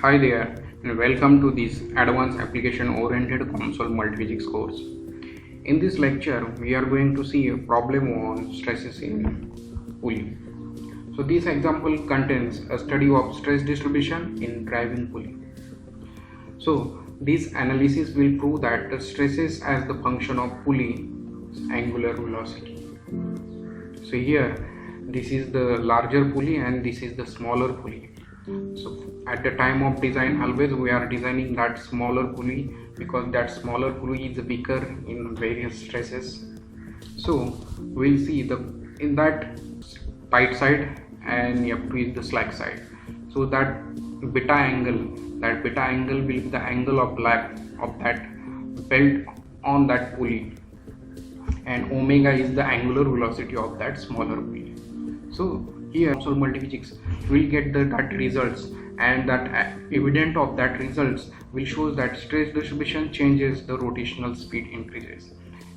Hi there and welcome to this advanced application oriented COMSOL multiphysics course. In this lecture we are going to see a problem on stresses in pulley. So this example contains a study of stress distribution in driving pulley. So this analysis will prove that the stresses as the function of pulley angular velocity. So here this is the larger pulley and this is the smaller pulley. So at the time of design, always we are designing that smaller pulley because that smaller pulley is weaker in various stresses. So we'll see in that tight side and you have to use the slack side. So that beta angle will be the angle of lap of that belt on that pulley, and omega is the angular velocity of that smaller pulley. So here COMSOL multiphysics will get that results, and that evident of that results will show that stress distribution changes, the rotational speed increases.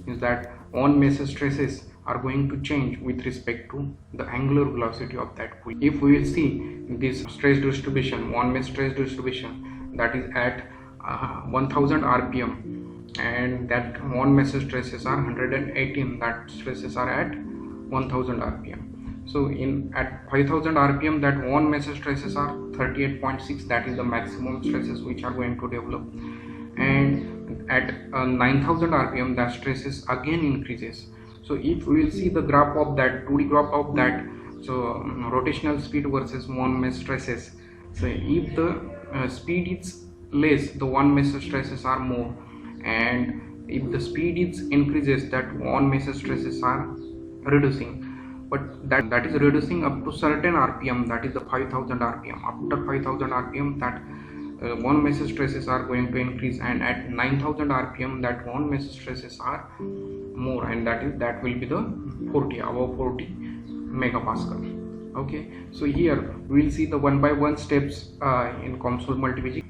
Is that on measure stresses are going to change with respect to the angular velocity of that pulley. If we will see this stress distribution, one measure stress distribution that is at 1000 rpm, and that one measure stresses are 118, that stresses are at 1000 rpm. So at 5000 rpm, that one measure stresses are 38.6, that is the maximum stresses which are going to develop, and at 9000 rpm that stresses again increases. So if we will see the graph of that 2D graph of that, so rotational speed versus one measure stresses. So if the speed is less, the one measure stresses are more, and if the speed is increases, that one measure stresses are reducing. But that is reducing up to certain rpm, that is the 5000 rpm. After 5000 rpm, that one measure stresses are going to increase, and at 9000 rpm that one measure stresses are more, and that will be the 40, above 40 megapascal. Okay, so here we will see the one by one steps in COMSOL multiphysics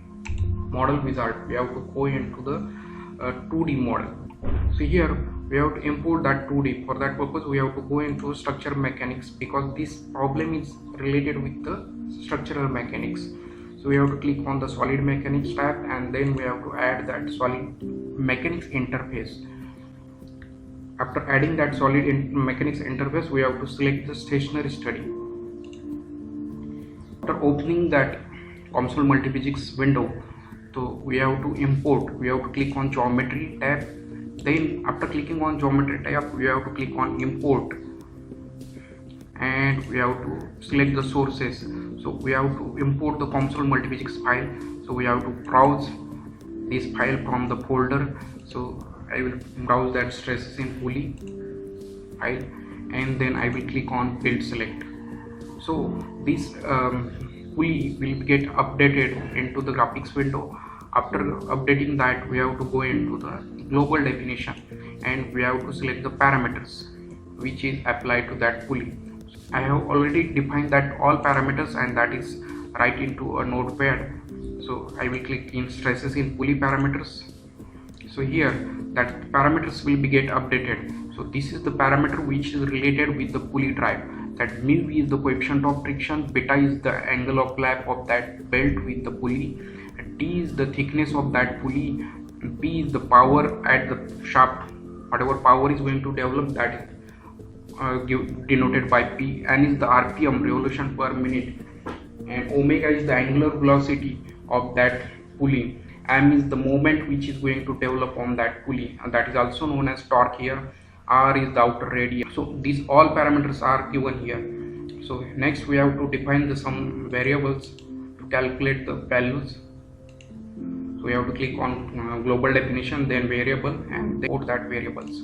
model wizard. We have to go into the 2D model. So here we have to import that 2D. For that purpose we have to go into structural mechanics, because this problem is related with the structural mechanics. So we have to click on the solid mechanics tab, and then we have to add that solid mechanics interface. After adding that solid mechanics interface, we have to select the stationary study. After opening that COMSOL multiphysics window, so we have to import. We have to click on geometry tab. Then after clicking on geometry tab, we have to click on import, and we have to select the sources. So we have to import the COMSOL multiphysics file. So we have to browse this file from the folder. So I will browse that stresses in pulley file, and then I will click on field select. So this pulley will get updated into the graphics window. After updating that, we have to go into the global definition, and we have to select the parameters which is applied to that pulley. I have already defined that all parameters, and that is right into a notepad. So I will click in stresses in pulley parameters. So here that parameters will be get updated. So this is the parameter which is related with the pulley drive. That mu is the coefficient of friction, beta is the angle of lap of that belt with the pulley, T is the thickness of that pulley, P is the power at the shaft. Whatever power is going to develop, that is denoted by P. N is the rpm, revolution per minute, and omega is the angular velocity of that pulley. M is the moment which is going to develop on that pulley, and that is also known as torque here. R is the outer radius. So these all parameters are given here. So next we have to define some variables to calculate the values. So we have to click on global definition, then variable, and then put that variables.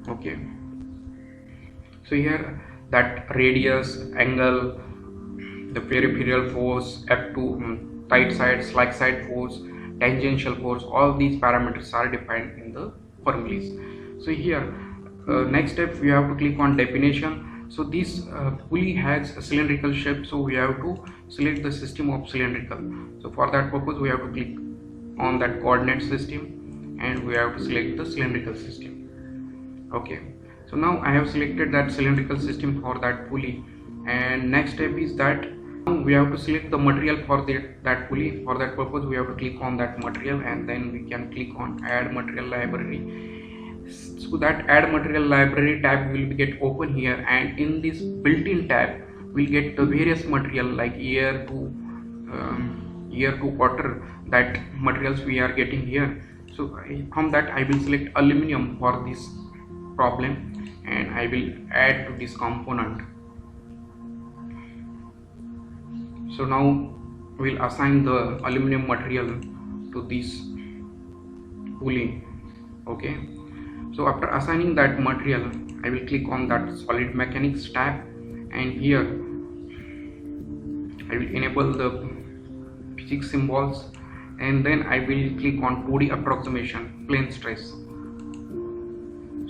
Okay, so here that radius, angle, the peripheral force, F2, tight side, slack side force, tangential force, all these parameters are defined in the formulas. So here next step we have to click on definition. So this pulley has a cylindrical shape, so we have to select the system of cylindrical. So for that purpose we have to click on that coordinate system, and we have to select the cylindrical system. Okay, so now I have selected that cylindrical system for that pulley, and next step is that Now we have to select the material for that pulley. For that purpose we have to click on that material, and then we can click on add material library. So that add material library tab will get open here, and in this built-in tab we'll get the various material like year to quarter, that materials we are getting here. So from that I will select aluminum for this problem, and I will add to this component. So now we'll assign the aluminum material to this pulley. Okay, so after assigning that material I will click on that solid mechanics tab, and here I will enable the physics symbols, and then I will click on 2D approximation plane stress.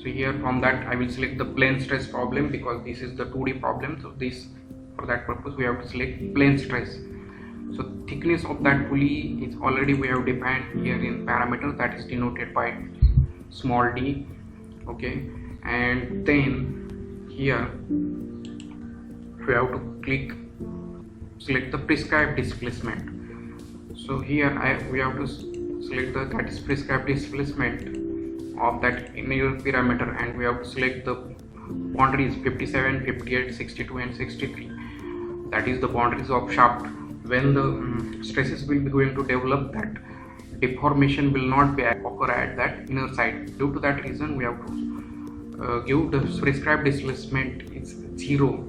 So here from that I will select the plane stress problem, because this is the 2D problem. So this, for that purpose we have to select plane stress. So thickness of that pulley is already we have defined here in parameter, that is denoted by small d. Okay, and then here we have to select the prescribed displacement. So here we have to select that is prescribed displacement of that inner parameter, and we have to select the boundaries 57, 58, 62 and 63. That is the boundaries of shaft. When the stresses will be going to develop, that deformation will not be occur at that inner side. Due to that reason we have to give the prescribed displacement is 0.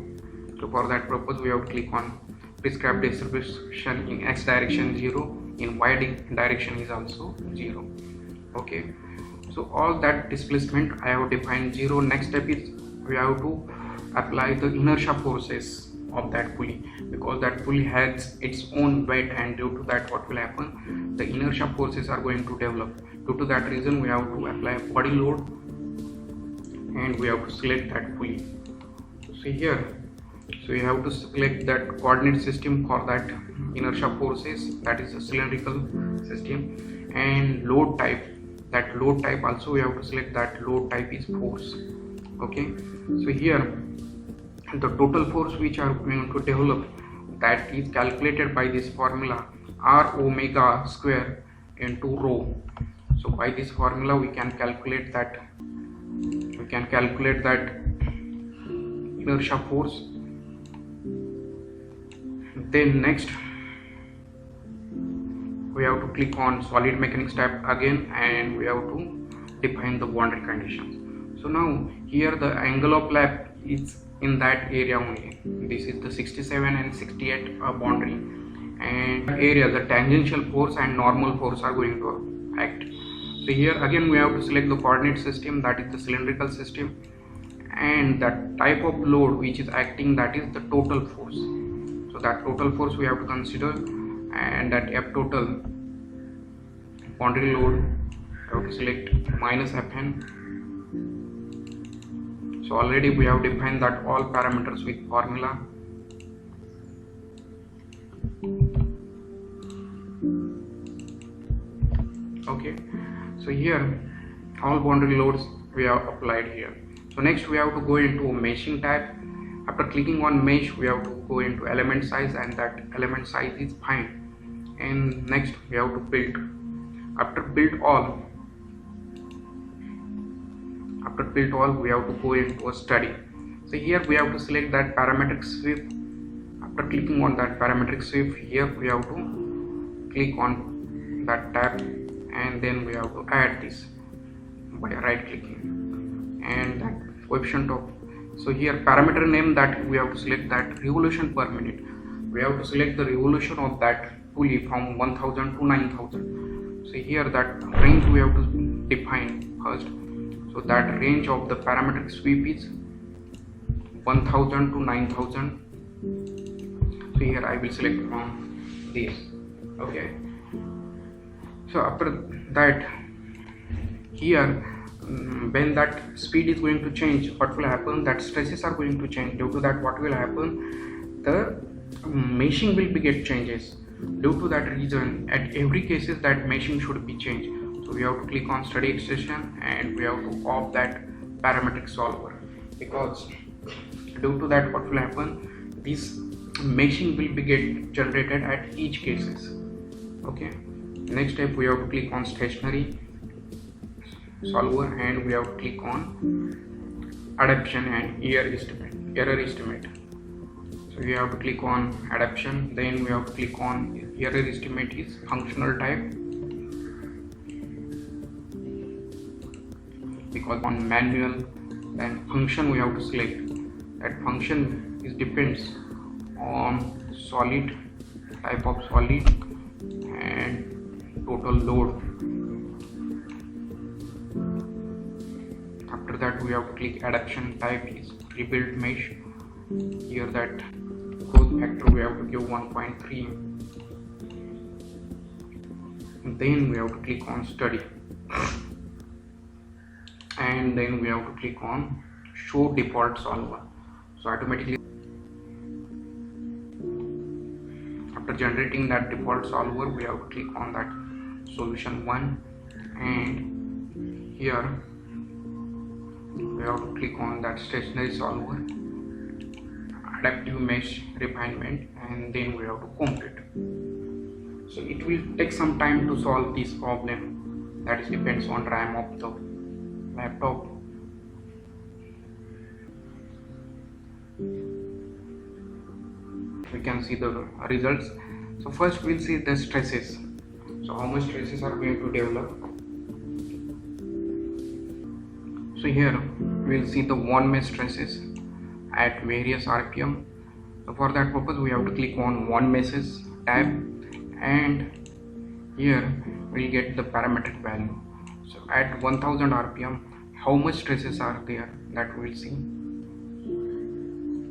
So for that purpose we have to click on prescribed distribution in x direction 0, in y direction is also 0. Okay, so all that displacement I have defined 0. Next step is we have to apply the inertia forces of that pulley, because that pulley has its own weight, and due to that what will happen, the inertia forces are going to develop. Due to that reason we have to apply body load, and we have to select that pulley. So here, so you have to select that coordinate system for that inertia forces, that is a cylindrical system, and load type. That load type also we have to select that load type is force. Okay, so here the total force which are going to develop, that is calculated by this formula r omega square into rho. So by this formula we can calculate that inertia force. Then next we have to click on solid mechanics tab again, and we have to define the boundary conditions. So now here the angle of lap is in that area only. This is the 67 and 68 boundary, and area the tangential force and normal force are going to act. So here again we have to select the coordinate system, that is the cylindrical system, and that type of load which is acting, that is the total force. So that total force we have to consider, and that F total boundary load I have to select minus Fn. So already we have defined that all parameters with formula. Okay, so here all boundary loads we have applied here. So next we have to go into meshing tab. After clicking on mesh we have to go into element size, and that element size is fine. And next we have to build. After build all we have to go into a study. So here we have to select that parametric sweep. After clicking on that parametric sweep, here we have to click on that tab, and then we have to add this by right clicking, and that coefficient of, so here parameter name, that we have to select that revolution per minute. We have to select the revolution of that pulley from 1000 to 9000. So here that range we have to define first. So that range of the parametric sweep is 1000 to 9000. So here I will select from this. Okay, so after that, here when that speed is going to change, what will happen, that stresses are going to change. Due to that what will happen, the meshing will be get changes. Due to that reason, at every cases that meshing should be changed. So we have to click on study extension, and we have to off that parametric solver, because due to that what will happen, this meshing will be get generated at each cases. Okay, next step we have to click on stationary solver and we have to click on adaptation and error estimate. So we have to click on adaptation, then we have to click on error estimate is functional type, because on manual, then function we have to select. That function is depends on solid, type of solid and total load. After that we have to click adaptation type is rebuild mesh. Here that growth factor we have to give 1.3. Then we have to click on study and then we have to click on show default solver. So automatically after generating that default solver we have to click on that solution 1 and here we have to click on that stationary solver, adaptive mesh refinement, and then we have to complete. So it will take some time to solve this problem, that is depends on RAM of the laptop. We can see the results. So first we'll see the stresses. So how much stresses are going to develop. So here we'll see the one mesh stresses at various RPM. So for that purpose we have to click on one meshes tab and here we'll get the parametric value. So at 1000 RPM how much stresses are there, that we'll see.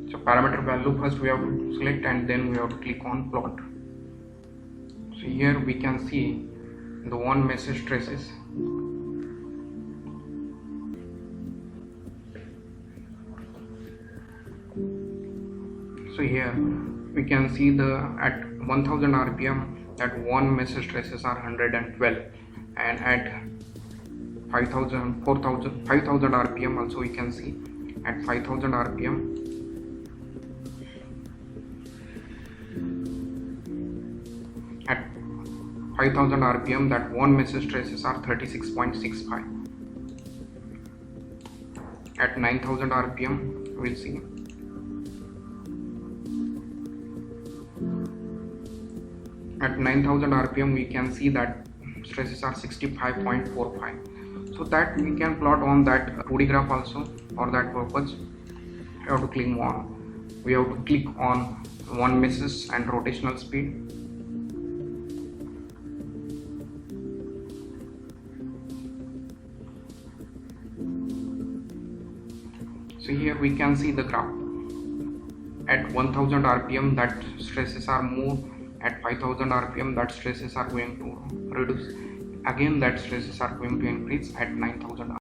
So parameter value first we have to select and then we have to click on plot. So here we can see the one message stresses. So here we can see the at 1000 RPM that one message stresses are 112 and at 5000 RPM also we can see at 5000 RPM at 5000 RPM that one message stresses are 36.65. At 9000 RPM we'll see at 9000 RPM we can see that stresses are 65.45. so that we can plot on that 2D graph also. For that purpose we have to click on one message and rotational speed. So here we can see the graph at 1000 RPM that stresses are more, at 5000 RPM that stresses are going to reduce, again that stresses are going to increase at 9000 RPM.